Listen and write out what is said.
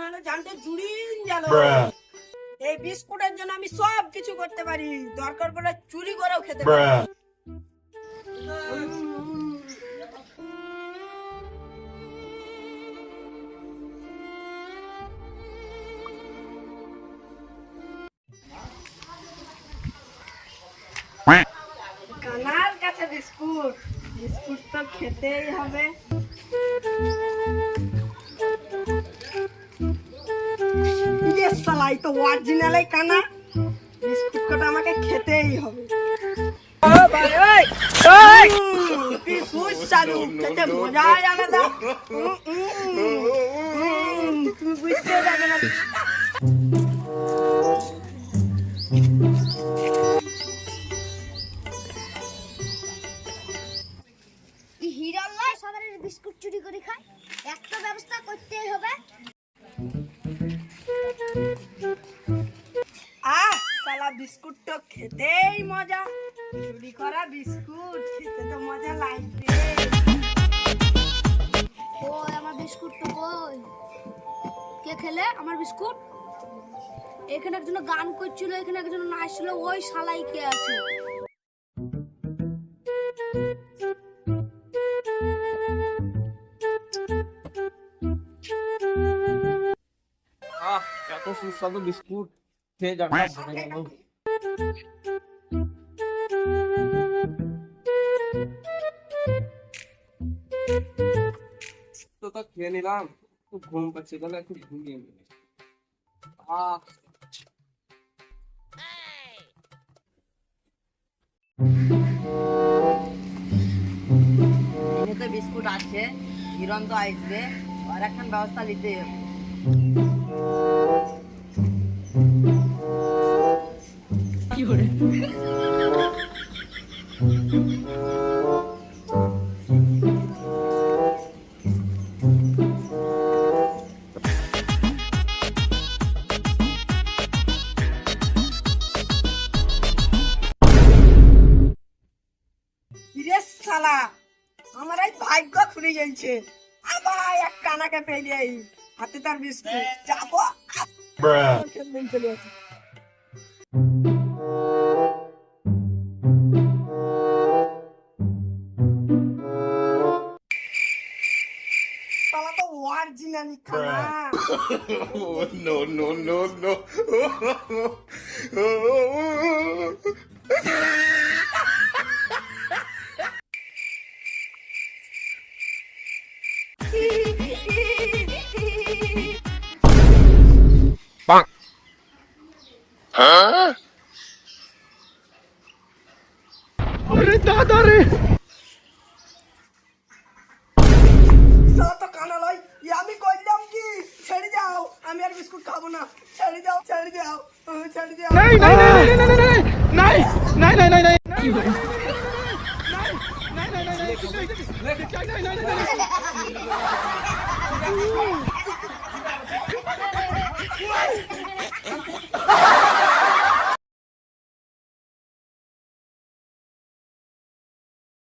হলো জানতে জুড়িন গেল। এই বিস্কুটের জন্য আমি সব কিছু করতে পারি, দরকার পড়লে চুরি করেও খেতে পারি। কানার কাছে বিস্কুট, বিস্কুট তো খেতেই হবে। সালাই তো অরিজিনাল কানা, বিস্কুট কটা আমাকে খেতেই হবে। কি সুস্বাদু, খেতে মজাই আলাদা। তুমি বুঝতে পারবে না। হিরাল্লাহ সবারের বিস্কুট চুরি করে খায়, একটা ব্যবস্থা করতেই হবে। সালা বিস্কুট তো খেতেই মজা, চুরি করা বিস্কুট খেতে তো মজা লাগবে। ওই আমার বিস্কুট তো কই? কে খেলে আমার বিস্কুট? এখানে একজন গান করছিল, এখানে একজন নাচছিল, ওই শালাই কে আছে? এত সুস্বাদু বিস্কুট খেয়ে জানটা ভরে গেল। তো খেয়ে নিলাম, খুব ঘুম পাচ্ছে, তাহলে একটু ঘুমিয়ে নিই। তো বিস্কুট আছে, হিরণ তো আসবে, আর এখন ব্যবস্থা নিতে হবে। কি করে সালা আমার এই ভাগ্য খুলে গেছে, আবার এক কানাকে পেয়ে হাতে তার বিস্কুট যাবো। চলে আসি। সালা তো অরিজিনালি খানা। No, no, no, no. Huh? अरे दादा रे তো কানা লয়, আমি কইলাম কি ছেড়ে যাও, আমি আর বিস্কুট খাবো না, ছেড়ে যাও, ছেড়ে যাও, ছেড়ে যাও। नहीं नहीं नहीं नहीं नहीं नहीं नहीं नहीं नहीं नहीं